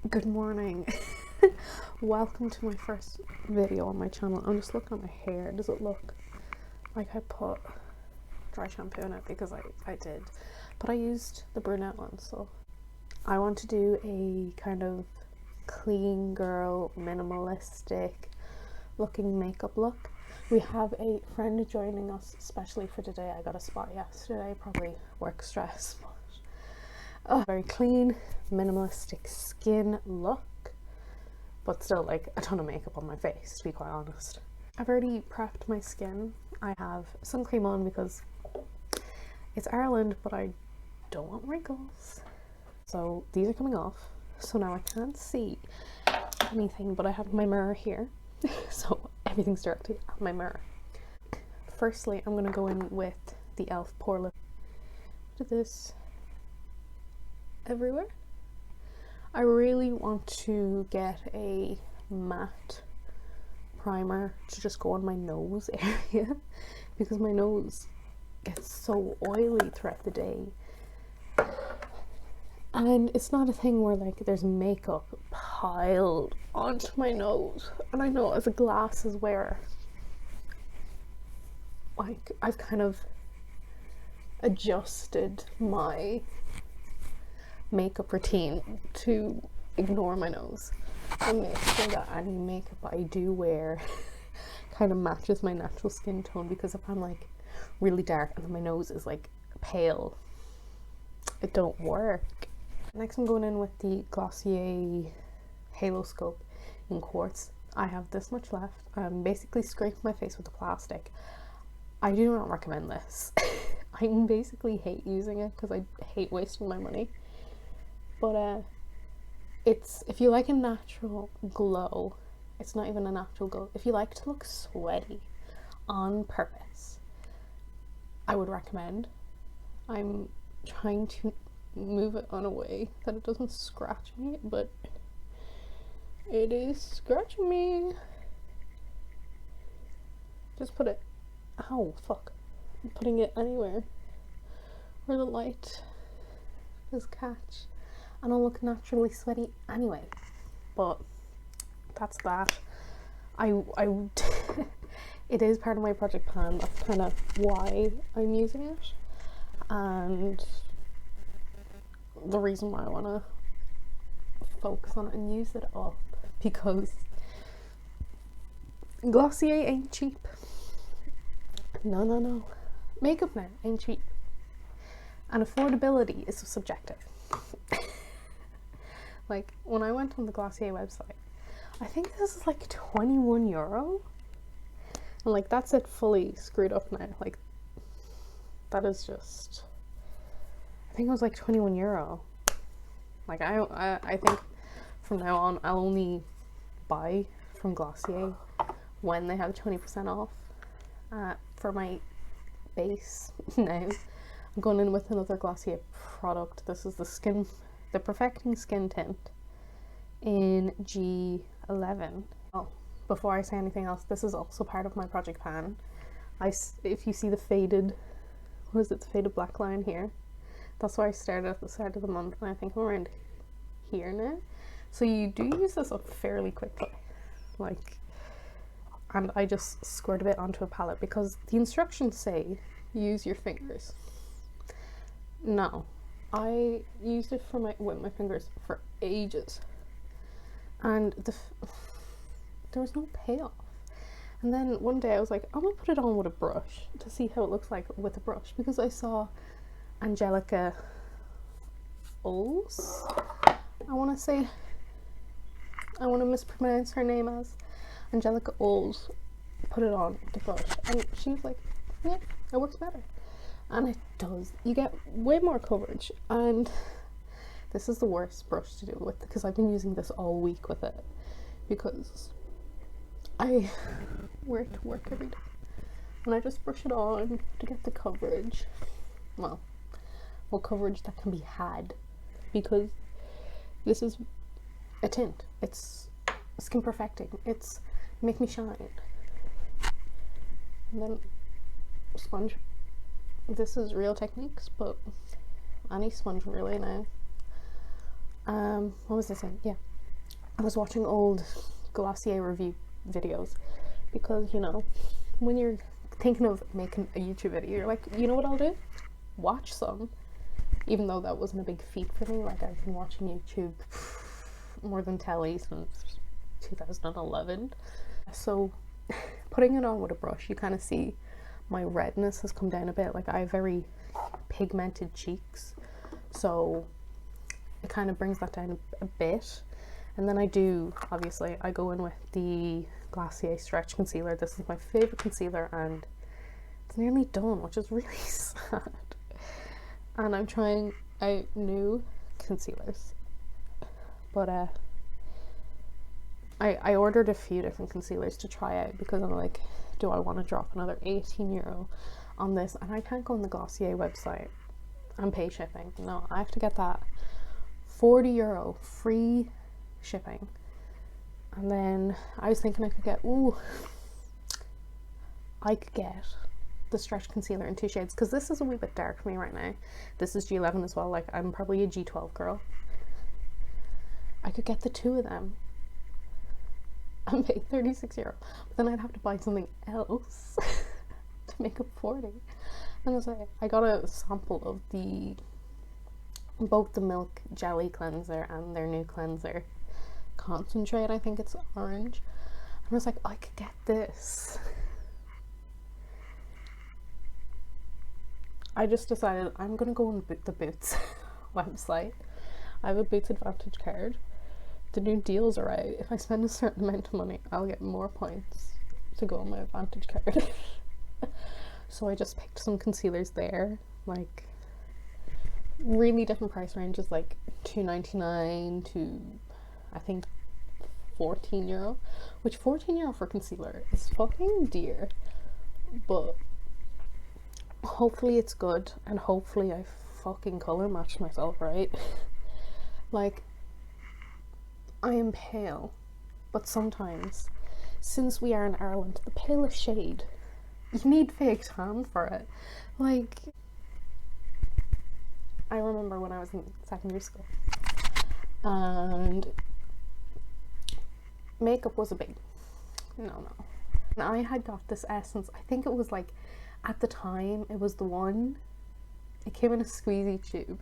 Good morning. Welcome to my first video on my channel. I'm just looking at my hair. Does it look like I put dry shampoo in it? Because I did, but I used the brunette one. So I want to do a kind of clean girl, minimalistic looking makeup look. We have a friend joining us especially for today. I got a spot yesterday, probably work stress, but very clean, minimalistic skin look, but still like a ton of makeup on my face, to be quite honest. I've already prepped my skin. I have sun cream on because it's Ireland, but I don't want wrinkles. So these are coming off. So now I can't see anything, but I have my mirror here. So everything's directed at my mirror. Firstly, I'm gonna go in with the e.l.f. Pore Lip. Look at this. Everywhere. I really want to get a matte primer to just go on my nose area because my nose gets so oily throughout the day, and it's not a thing where like there's makeup piled onto my nose. And I know as a glasses wearer, like I've kind of adjusted my makeup routine to ignore my nose and make sure that any makeup I do wear kind of matches my natural skin tone, because if I'm like really dark and then my nose is like pale, it don't work. Next I'm going in with the Glossier Halo Scope in quartz. I have this much left. I'm basically scraping my face with the plastic. I do not recommend this. I basically hate using it because I hate wasting my money. But it's, if you like a natural glow, it's not even a natural glow. If you like to look sweaty on purpose, I would recommend. I'm trying to move it on a way that it doesn't scratch me, but it is scratching me. Just put it, ow, fuck. I'm putting it anywhere where the light does catch. I don't look naturally sweaty anyway, but that's that. It is part of my project plan. That's kind of why I'm using it, and the reason why I want to focus on it and use it up, because Glossier ain't cheap. No. Makeup now ain't cheap, and affordability is subjective. Like when I went on the Glossier website, I think this is like €21, and like that's it fully screwed up now. Like that is just, I think it was like €21. Like I think from now on I'll only buy from Glossier when they have 20% off for my base. Now I'm going in with another Glossier product. This is the Perfecting Skin Tint in G11. Oh, before I say anything else, this is also part of my project plan. If you see the faded, what is it, the faded black line here, that's where I started at the start of the month, and I think I'm around here now. So you do use this up fairly quickly, like, and I just squirt a bit onto a palette because the instructions say use your fingers. No, I used it with my fingers for ages, and there was no payoff. And then one day I was like, I'm gonna put it on with a brush to see how it looks like with a brush, because I saw Angelica Oles, I want to mispronounce her name as Angelica Oles, put it on the brush, and she was like, yeah, it works better. And it does. You get way more coverage, and this is the worst brush to do it with because I've been using this all week with it, because I wear it to work every day and I just brush it on to get the coverage. Well, coverage that can be had, because this is a tint. It's skin perfecting. It's make me shine. And then sponge. This is Real Techniques, but any sponge really now. What was I saying? Yeah, I was watching old Glossier review videos because, you know, when you're thinking of making a YouTube video, you're like, you know what I'll do? Watch some. Even though that wasn't a big feat for me, like I've been watching YouTube more than telly since 2011. So putting it on with a brush, you kind of see my redness has come down a bit. Like I have very pigmented cheeks, so it kind of brings that down a bit. And then I go in with the Glossier Stretch Concealer. This is my favourite concealer and it's nearly done, which is really sad. And I'm trying out new concealers. But I ordered a few different concealers to try out because I'm like, do I want to drop another €18 on this? And I can't go on the Glossier website and pay shipping. No, I have to get that €40 free shipping. And then I was thinking I could get the Stretch Concealer in 2 shades because this is a wee bit dark for me right now. This is G11 as well, like I'm probably a G12 girl. I could get the 2 of them and pay €36, but then I'd have to buy something else to make up 40. And I was like, I got a sample of both the Milk Jelly Cleanser and their new cleanser concentrate. I think it's orange. And I was like, I could get this. I just decided I'm gonna go on the Boots website. I have a Boots Advantage card. The new deals are out. If I spend a certain amount of money, I'll get more points to go on my Advantage card. So I just picked some concealers there, like really different price ranges, like $2.99 to I think €14, which €14 for concealer is fucking dear, but hopefully it's good and hopefully I fucking colour match myself right. Like I am pale, but sometimes since we are in Ireland, the palest shade, you need fake tan for it. Like I remember when I was in secondary school and makeup was a big no. And I had got this essence, I think it was like, at the time it was the one, it came in a squeezy tube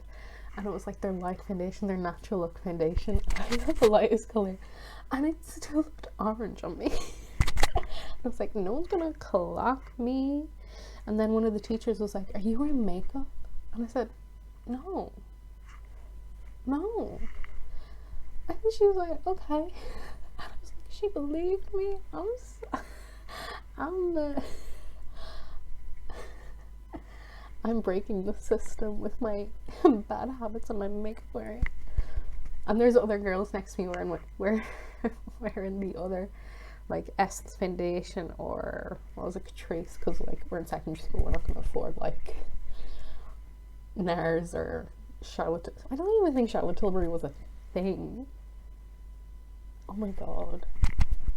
and it was like their light foundation, their natural look foundation. I got the lightest colour and it still looked orange on me. I was like, no one's gonna clock me. And then one of the teachers was like, are you wearing makeup? And I said, no. And she was like, okay. And I was like, she believed me. I'm breaking the system with my bad habits and my makeup wearing. And there's other girls next to me wearing the other like Essence foundation or what was it, Catrice, because like we're in secondary school, we're not going to afford like NARS or Charlotte. I don't even think Charlotte Tilbury was a thing. Oh my god.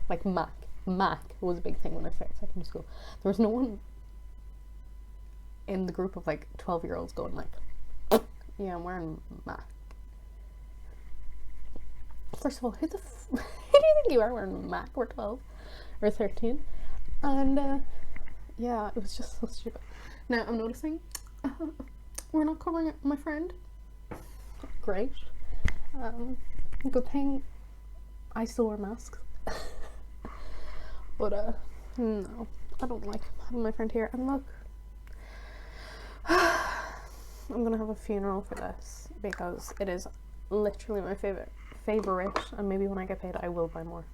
Like MAC was a big thing when I started secondary school. There was no one in the group of like 12-year-olds going like, yeah, I'm wearing MAC. First of all, who do you think you are wearing MAC? We're 12 or 13. And yeah, it was just so stupid. Now I'm noticing we're not covering my friend. Great. Good thing I still wear masks. But no, I don't like having my friend here. And look, I'm gonna have a funeral for this because it is literally my favorite, and maybe when I get paid I will buy more.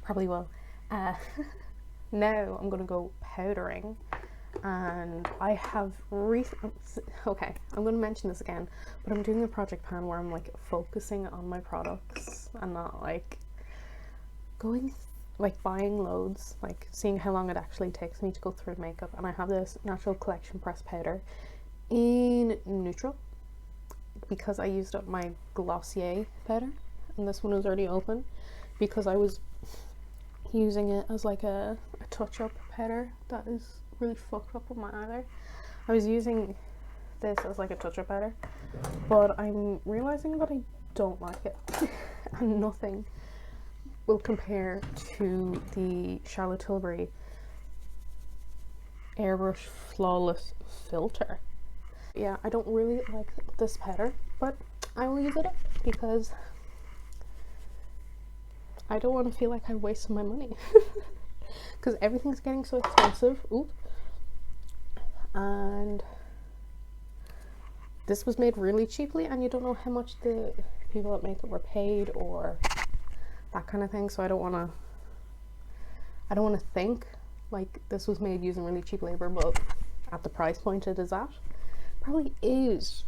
Probably will. Now I'm gonna go powdering, and I have okay, I'm gonna mention this again, but I'm doing a project plan where I'm like focusing on my products and not like going like buying loads, like seeing how long it actually takes me to go through makeup. And I have this Natural Collection pressed powder in neutral because I used up my Glossier powder and this one was already open because I was using it as like a touch-up powder that is really fucked up with my eye there. I was using this as like a touch-up powder, but I'm realizing that I don't like it. And nothing will compare to the Charlotte Tilbury Airbrush Flawless Filter. Yeah, I don't really like this powder, but I will use it up because I don't want to feel like I wasted my money. Because everything's getting so expensive. Ooh. And this was made really cheaply, and you don't know how much the people that make it were paid or that kind of thing. So I don't want to think like this was made using really cheap labor, but at the price point it is at, probably is.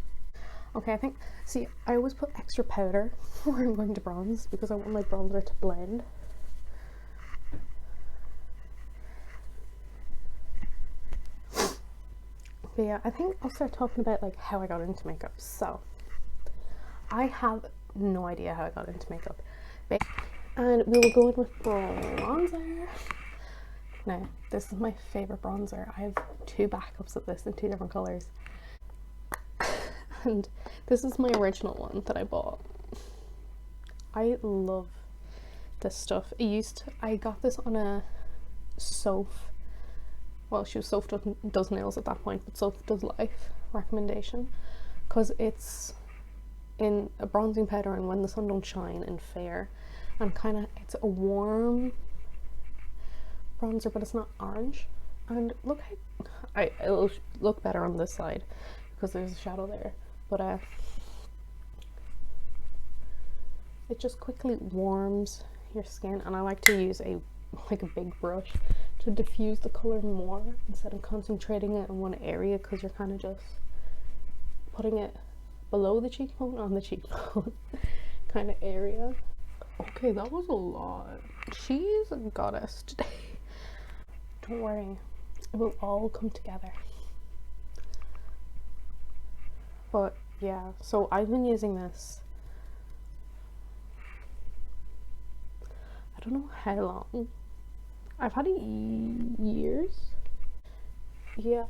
Okay, I think, see, I always put extra powder when I'm going to bronze because I want my bronzer to blend. But yeah, I think I'll start talking about like how I got into makeup. So I have no idea how I got into makeup, and we will go in with bronzer. Now, this is my favorite bronzer. I have two backups of this in two different colors, and this is my original one that I bought. I love this stuff. I got this on a Soph, well, she was Soph Does Nails at that point, but Soph Does Life recommendation, because it's in a bronzing powder and When the Sun Don't Shine and Fair, and kind of, it's a warm bronzer, but it's not orange. And look, it'll look better on this side because there's a shadow there, but it just quickly warms your skin, and I like to use a big brush to diffuse the color more instead of concentrating it in one area, because you're kind of just putting it below the cheekbone, on the cheekbone kind of area. Okay, that was a lot. She's a goddess today. Don't worry, it will all come together. But yeah, so I've been using this, I don't know how long. I've had it years. Yeah.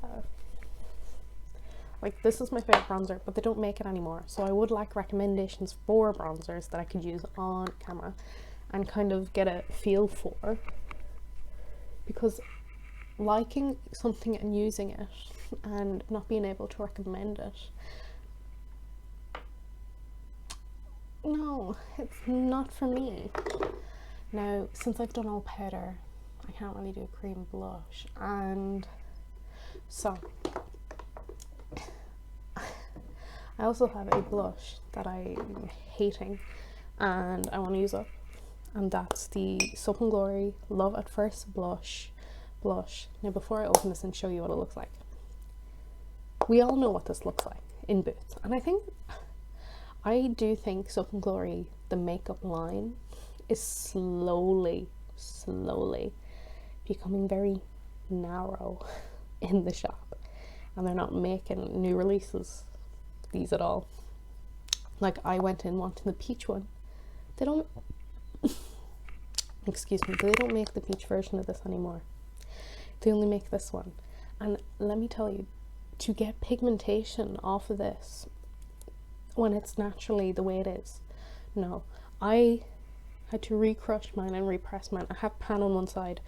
Like, this is my favorite bronzer, but they don't make it anymore. So I would like recommendations for bronzers that I could use on camera and kind of get a feel for. Because liking something and using it and not being able to recommend it, no, it's not for me. Now, since I've done all powder, I can't really do a cream blush, and so I also have a blush that I'm hating and I want to use up, and that's the Soap & Glory Love at First Blush. Now, before I open this and show you what it looks like, we all know what this looks like in Boots, and I do think Soap & Glory, the makeup line, is slowly becoming very narrow in the shop, and they're not making new releases these at all. Like, I went in wanting the peach one. They don't excuse me, they don't make the peach version of this anymore. They only make this one, and let me tell you, to get pigmentation off of this when it's naturally the way it is, no. I had to recrush mine and repress mine. I have pan on one side,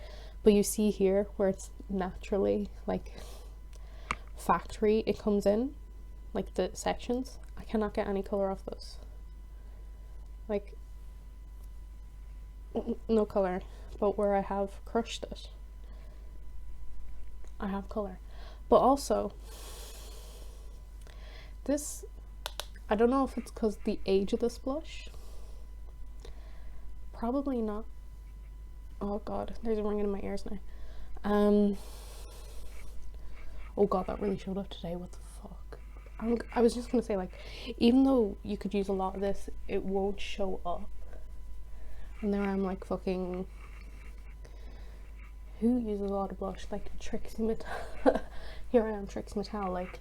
but you see here where it's naturally like factory, it comes in like the sections. I cannot get any color off this, like no color, but where I have crushed it, I have color. But also this, I don't know if it's because the age of this blush, probably not. Oh god, there's a ringing in my ears now. Oh god, that really showed up today. What the fuck? I was just gonna say, like, even though you could use a lot of this, it won't show up. And there I'm like, fucking, who uses a lot of blush? Like Trixie Mattel. Here I am, Trixie Mattel. Like,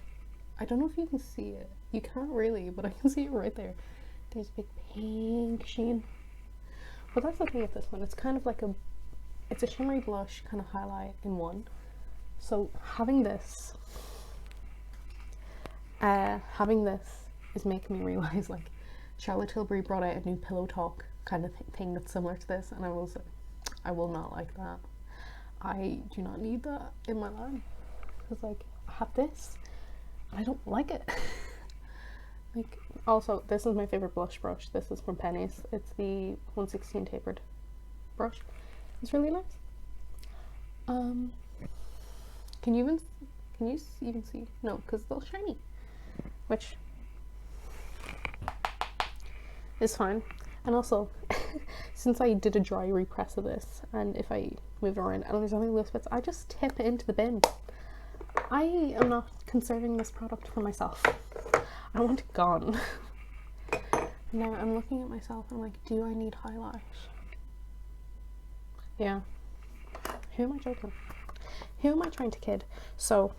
I don't know if you can see it. You can't really, but I can see it right there. There's a big pink sheen. But that's the thing with this one. It's kind of like it's a shimmery blush kind of highlight in one. So having this is making me realize, like, Charlotte Tilbury brought out a new pillow talk kind of thing that's similar to this, and I was like, I will not like that. I do not need that in my life. Because like, I have this, and I don't like it. Like, also, this is my favorite blush brush. This is from Penny's. It's the 116 tapered brush. It's really nice. Can you even see? No, because it's all shiny, which is fine. And also, since I did a dry repress of this, and if I move around and there's only loose bits, I just tip it into the bin. I am not conserving this product for myself. I want it gone. Now I'm looking at myself and I'm like, do I need highlight? Yeah. Who am I joking? Who am I trying to kid? So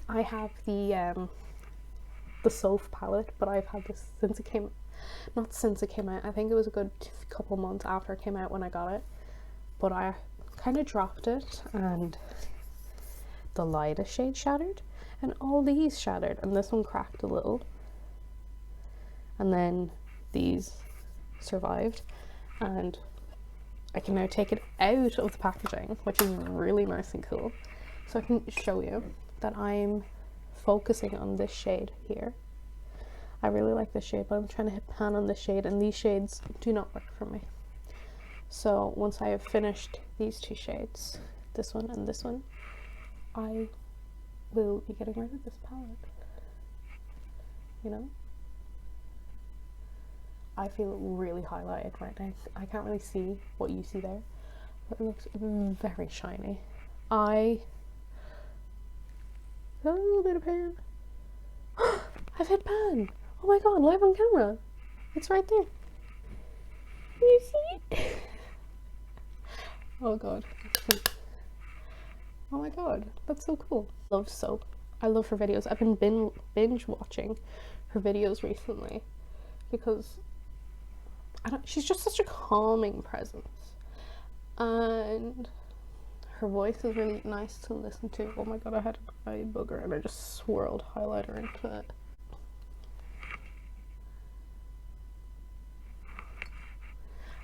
I have the Soph palette, but I've had this since it came, not since it came out, I think it was a good couple months after it came out when I got it, but I kind of dropped it and the lightest shade shattered and all these shattered, and this one cracked a little, and then these survived, and I can now take it out of the packaging, which is really nice and cool. So I can show you that I'm focusing on this shade here. I really like this shade, but I'm trying to hit pan on this shade, and these shades do not work for me. So once I have finished these two shades, this one and this one, I will be getting rid of this palette. You know? I feel really highlighted right now. I can't really see what you see there, but it looks very shiny. A little bit of pan. I've hit pan! Oh my god, live on camera! It's right there. Can you see it? Oh god. Oh my god, that's so cool. Love Soap. I love her videos. I've been binge watching her videos recently because she's just such a calming presence, and her voice is really nice to listen to. Oh my god, I had an eye booger and I just swirled highlighter into it.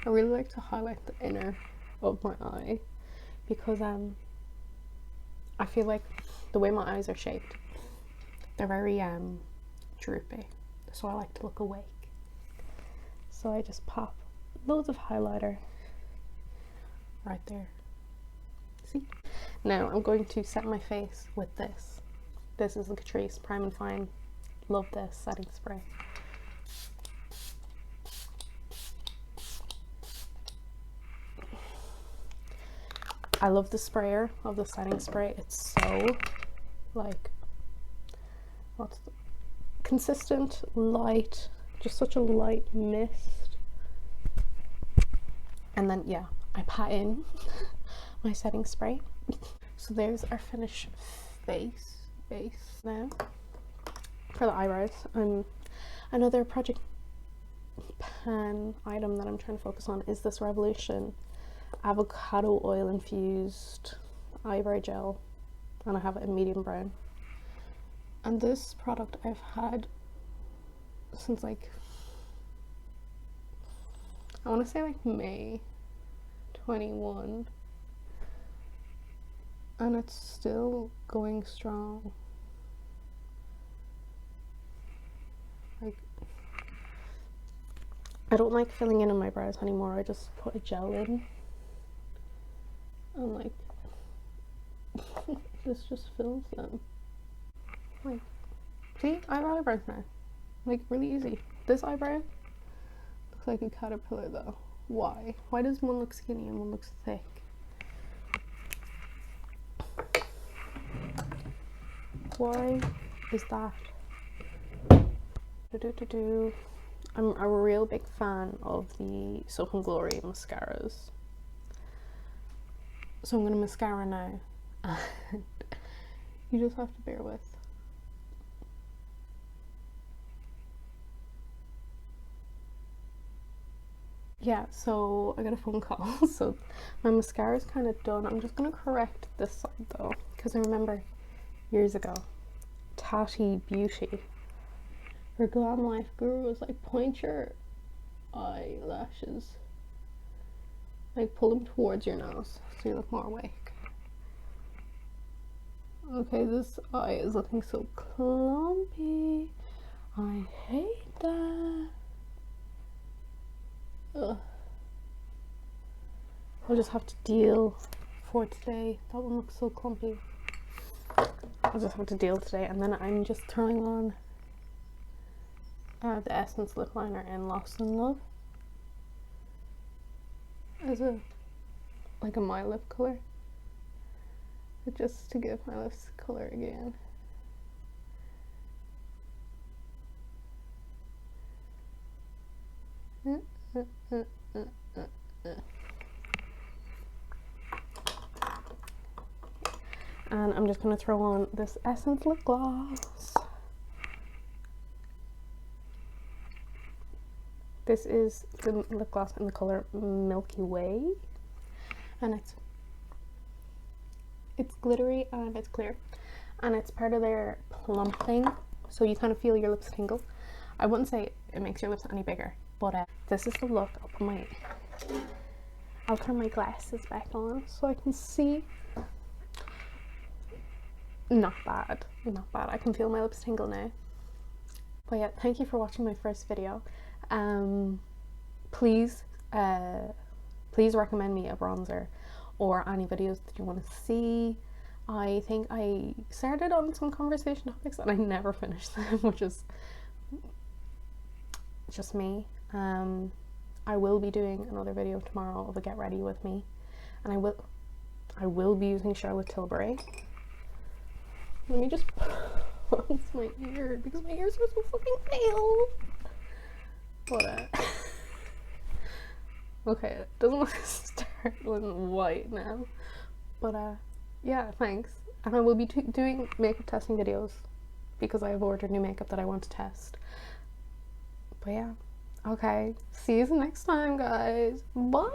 I really like to highlight the inner of my eye because I feel like the way my eyes are shaped, they're very droopy, so I like to look awake. So I just pop loads of highlighter right there. See? Now I'm going to set my face with this. This is the Catrice Prime and Fine. Love this setting spray. I love the sprayer of the setting spray. It's so like, consistent, light, just such a light mist. And then yeah, I pat in my setting spray. So there's our finished base now for the eyebrows. Another project pan item that I'm trying to focus on is this Revolution avocado oil infused eyebrow gel, and I have it in medium brown. And this product I've had since like, I want to say like May 21, and it's still going strong. Like, I don't like filling in on my brows anymore. I just put a gel in. And like, this just fills them. Like, see, I have eyebrows now. Like, really easy. This eyebrow looks like a caterpillar though. Why? Why does one look skinny and one looks thick? Why is that? I'm a real big fan of the Soap and Glory mascaras. So I'm going to mascara now, and you just have to bear with. Yeah, so I got a phone call, so my mascara is kind of done. I'm just going to correct this side though, because I remember years ago, Tati Beauty For Glam Life Guru is like point your eyelashes, like pull them towards your nose so you look more awake. Okay, this eye is looking so clumpy. I hate that. Ugh. I'll just have to deal for today. That one looks so clumpy. I'll just have to deal today, and then I'm just throwing on the Essence lip liner in Lost in Love as a my lip color, just to give my lips color again. And I'm just going to throw on this Essence lip gloss. This is the lip gloss in the color Milky Way, and it's glittery and it's clear, and it's part of their plumping, so you kind of feel your lips tingle. I wouldn't say it makes your lips any bigger, but this is the look. I'll turn my glasses back on so I can see. Not bad, not bad. I can feel my lips tingle now. But yeah, thank you for watching my first video. Please recommend me a bronzer or any videos that you want to see. I think I started on some conversation topics and I never finished them, which is just me. I will be doing another video tomorrow of a get ready with me, and I will be using Charlotte Tilbury. Let me just close my ear because my ears are so fucking pale. But okay, it doesn't look startling white now. But yeah, thanks. And I will be doing makeup testing videos because I have ordered new makeup that I want to test. But yeah, okay. See you next time, guys. Bye.